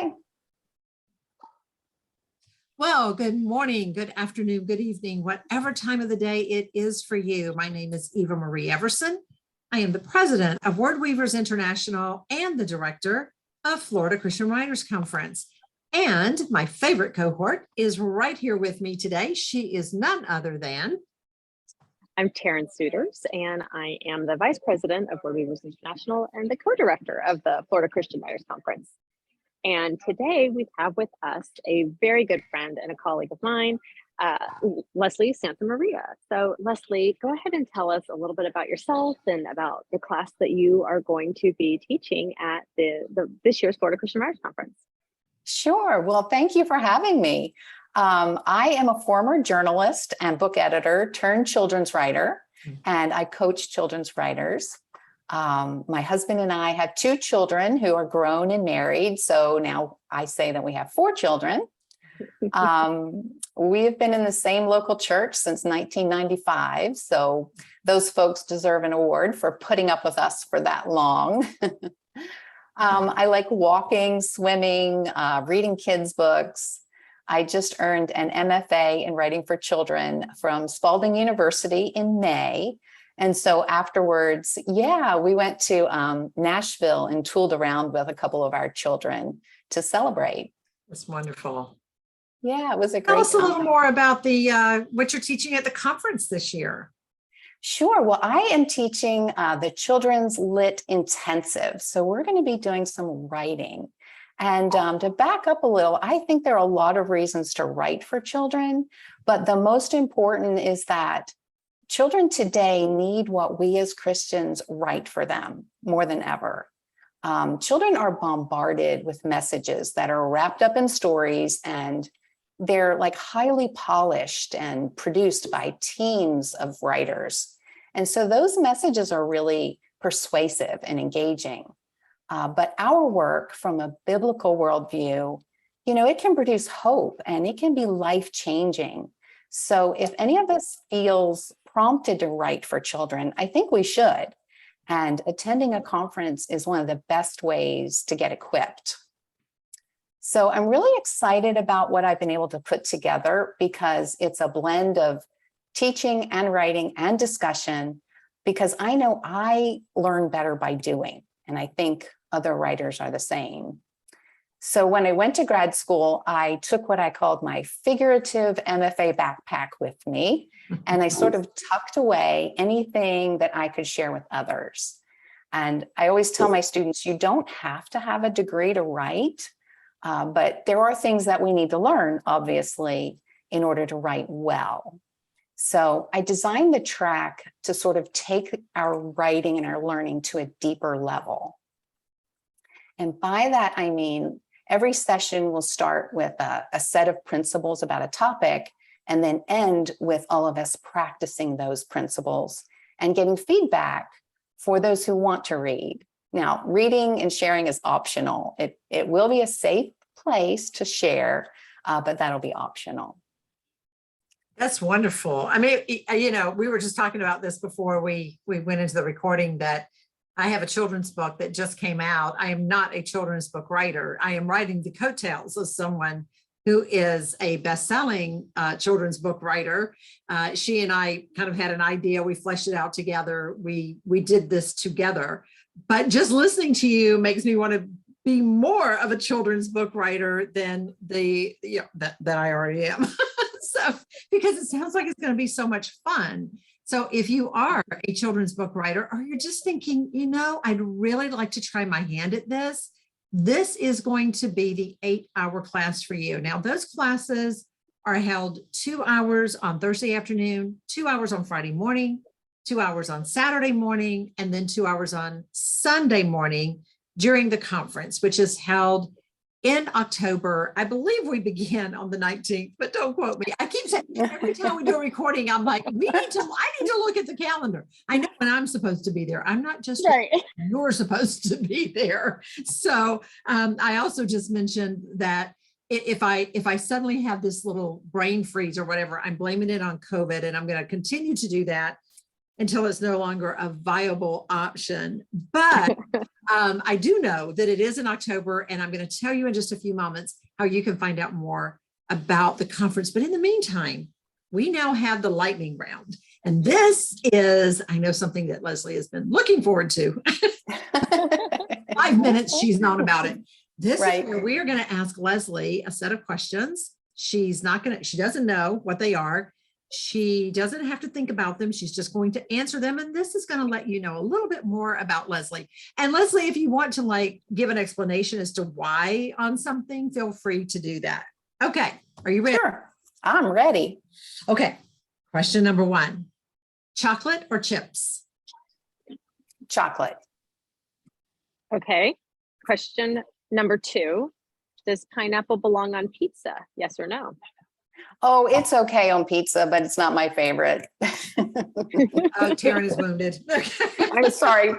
Okay. Well, good morning, good afternoon, good evening, whatever time of the day it is for you. My name is Eva Marie Everson. I am the president of Word Weavers International and the director of Florida Christian Writers Conference. And my favorite cohort is right here with me today. She is none other than... I'm Taryn Souders, and I am the vice president of Word Weavers International and the co-director of the Florida Christian Writers Conference. And today we have with us a very good friend and a colleague of mine, Leslie Santamaria. So Leslie, go ahead and tell us a little bit about yourself and about the class that you are going to be teaching at this year's Florida Christian Writers Conference. Sure. Well, thank you for having me. I am a former journalist and book editor turned children's writer, and I coach children's writers. My husband and I have 2 children who are grown and married. So now I say that we have 4 children. We have been in the same local church since 1995. So those folks deserve an award for putting up with us for that long. I like walking, swimming, reading kids' books. I just earned an MFA in writing for children from Spalding University in May. And so afterwards, we went to Nashville and tooled around with a couple of our children to celebrate. That's wonderful. Yeah, it was a great Tell us a little time. more about the what you're teaching at the conference this year. Sure. Well, I am teaching the Children's Lit Intensive. So we're going to be doing some writing. And to back up a little, I think there are a lot of reasons to write for children, but the most important is that children today need what we as Christians write for them more than ever. Children are bombarded with messages that are wrapped up in stories, and they're like highly polished and produced by teams of writers. And so those messages are really persuasive and engaging. But our work from a biblical worldview, it can produce hope and it can be life-changing. So if any of us feels prompted to write for children, I think we should. And attending a conference is one of the best ways to get equipped. So I'm really excited about what I've been able to put together because it's a blend of teaching and writing and discussion, because I know I learn better by doing. And I think other writers are the same. So when I went to grad school, I took what I called my figurative MFA backpack with me, and I sort of tucked away anything that I could share with others. And I always tell my students, you don't have to have a degree to write, but there are things that we need to learn, obviously, in order to write well. So I designed the track to sort of take our writing and our learning to a deeper level. And by that, I mean, every session will start with a set of principles about a topic and then end with all of us practicing those principles and getting feedback for those who want to read. Now, reading and sharing is optional. It will be a safe place to share, but that'll be optional. That's wonderful. I mean, we were just talking about this before we went into the recording, that I have a children's book that just came out. I am not a children's book writer. I am writing the coattails of someone who is a best-selling children's book writer. She and I kind of had an idea. We fleshed it out together. We did this together. But just listening to you makes me want to be more of a children's book writer than that I already am. So, because it sounds like it's going to be so much fun. So if you are a children's book writer, or you're just thinking, I'd really like to try my hand at this, this is going to be the 8-hour class for you. Now, those classes are held 2 hours on Thursday afternoon, 2 hours on Friday morning, 2 hours on Saturday morning, and then 2 hours on Sunday morning during the conference, which is held in October. I believe we begin on the 19th, but don't quote me. I keep saying every time we do a recording, I'm like, I need to look at the calendar. I know when I'm supposed to be there. I'm not just right. You're supposed to be there. So I also just mentioned that if I suddenly have this little brain freeze or whatever, I'm blaming it on COVID, and I'm going to continue to do that until it's no longer a viable option. But I do know that it is in October, and I'm going to tell you in just a few moments how you can find out more about the conference. But in the meantime, we now have the lightning round. And this is, I know, something that Leslie has been looking forward to. 5 minutes, she's known about it. This Right. is where we are going to ask Leslie a set of questions. She doesn't know what they are. She doesn't have to think about them. She's just going to answer them. And this is going to let you know a little bit more about Leslie. And Leslie, if you want to give an explanation as to why on something, feel free to do that. Okay. Are you ready? Sure. I'm ready. Okay. Question number 1, chocolate or chips? Chocolate. Okay. Question number 2, does pineapple belong on pizza? Yes or no? Oh, it's okay on pizza, but it's not my favorite. Oh, Taryn is wounded. I'm sorry.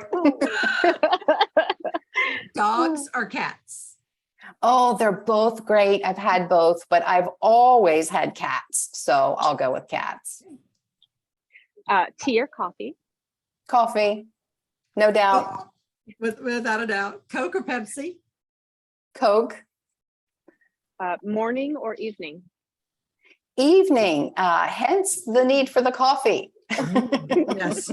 Dogs or cats? Oh, they're both great. I've had both, but I've always had cats. So I'll go with cats. Tea or coffee? Coffee, no doubt. Without a doubt. Coke or Pepsi? Coke. Morning or evening? Evening, hence the need for the coffee. Yes.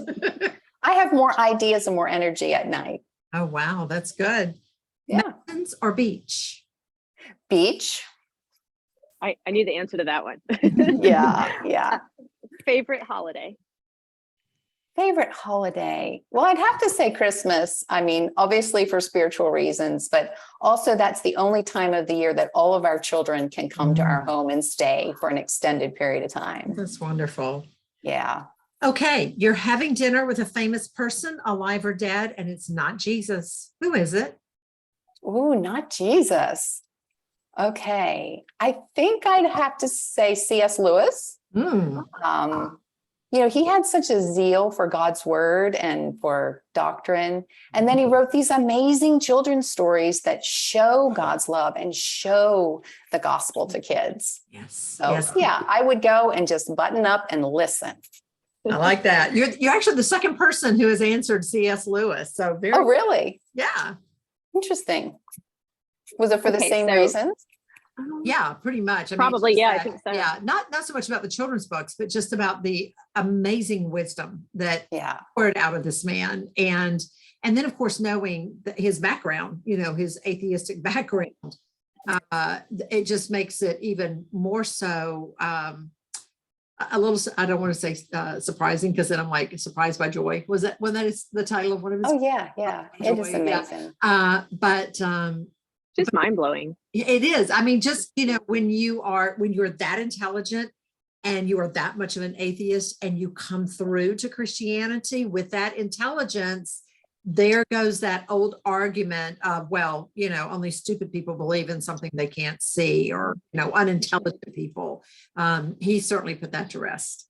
I have more ideas and more energy at night. Oh, wow. That's good. Yeah. Mountains or beach? Beach. I knew the answer to that one. Yeah. Favorite holiday? Favorite holiday? Well, I'd have to say Christmas. I mean, obviously for spiritual reasons, but also that's the only time of the year that all of our children can come to our home and stay for an extended period of time. That's wonderful. Yeah. Okay. You're having dinner with a famous person, alive or dead, and it's not Jesus. Who is it? Ooh, not Jesus. Okay. I think I'd have to say C.S. Lewis. He had such a zeal for God's word and for doctrine. And then he wrote these amazing children's stories that show God's love and show the gospel to kids. Yes. So Yes. yeah, I would go and just button up and listen. I like that. You're actually the second person who has answered C.S. Lewis. So very, Oh, really? yeah. Interesting. Was it for the Okay, same so- reasons? Yeah, pretty much. I mean, Probably, it's just yeah, I that- think so. Yeah, not so much about the children's books, but just about the amazing wisdom that Yeah. poured out of this man. And then, of course, knowing his background, his atheistic background, it just makes it even more so a little, I don't want to say surprising, because then I'm like surprised by joy. Was that when that is the title of one of his? Oh, yeah. It is Joy, yeah. amazing. But Just mind blowing. it is. I mean, just, when you're that intelligent and you are that much of an atheist and you come through to Christianity with that intelligence, there goes that old argument of, well, only stupid people believe in something they can't see, or, unintelligent people. He certainly put that to rest.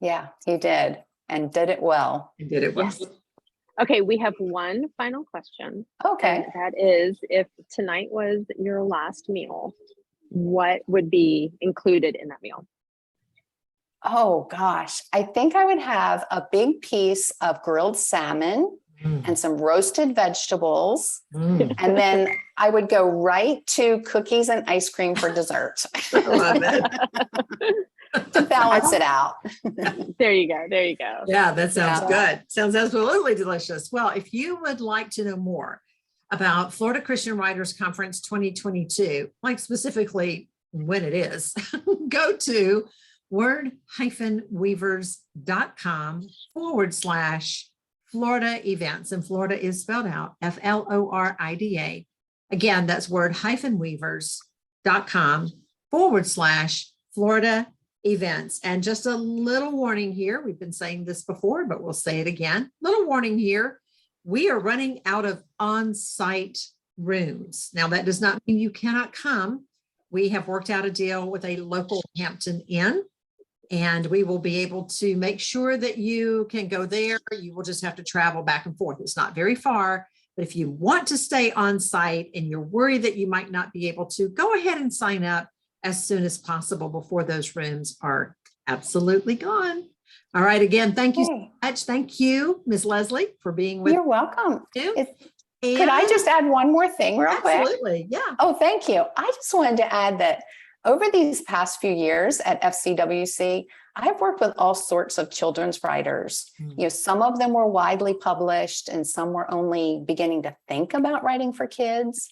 Yeah, he did, and did it well. And did it well. Yes. Okay, we have one final question. Okay. And that is, if tonight was your last meal, what would be included in that meal? Oh gosh, I think I would have a big piece of grilled salmon and some roasted vegetables. Mm. And then I would go right to cookies and ice cream for dessert I love it. to balance it out. There you go. There you go. Yeah, that sounds Yeah. good. Sounds absolutely delicious. Well, if you would like to know more about Florida Christian Writers Conference 2022, like specifically when it is, go to word-weavers.com/Florida events. And Florida is spelled out Florida. Again, that's word-weavers.com/Florida events. And just a little warning here. We've been saying this before, but we'll say it again. Little warning here. We are running out of on-site rooms. Now, that does not mean you cannot come. We have worked out a deal with a local Hampton Inn, and we will be able to make sure that you can go there. You will just have to travel back and forth. It's not very far, but if you want to stay on site and you're worried that you might not be able to, go ahead and sign up as soon as possible before those rooms are absolutely gone. All right. Again, thank you so Okay. much. Thank you, Ms. Leslie, for being with You're welcome. you. Could I just add one more thing real quick? Absolutely, yeah. Oh, thank you. I just wanted to add that over these past few years at FCWC, I've worked with all sorts of children's writers. Some of them were widely published and some were only beginning to think about writing for kids.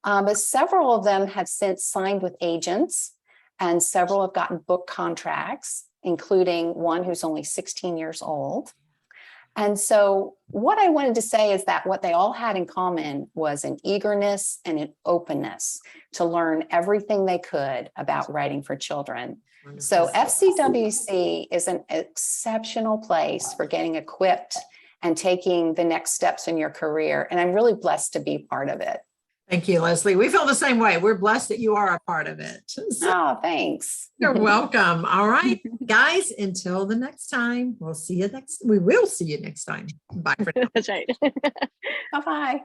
But several of them have since signed with agents and several have gotten book contracts, including one who's only 16 years old. And so what I wanted to say is that what they all had in common was an eagerness and an openness to learn everything they could about writing for children. So FCWC is an exceptional place for getting equipped and taking the next steps in your career. And I'm really blessed to be part of it. Thank you, Leslie. We feel the same way. We're blessed that you are a part of it. So Oh, thanks. you're welcome. All right, guys, until the next time, we will see you next time. Bye for now. That's right. Bye-bye.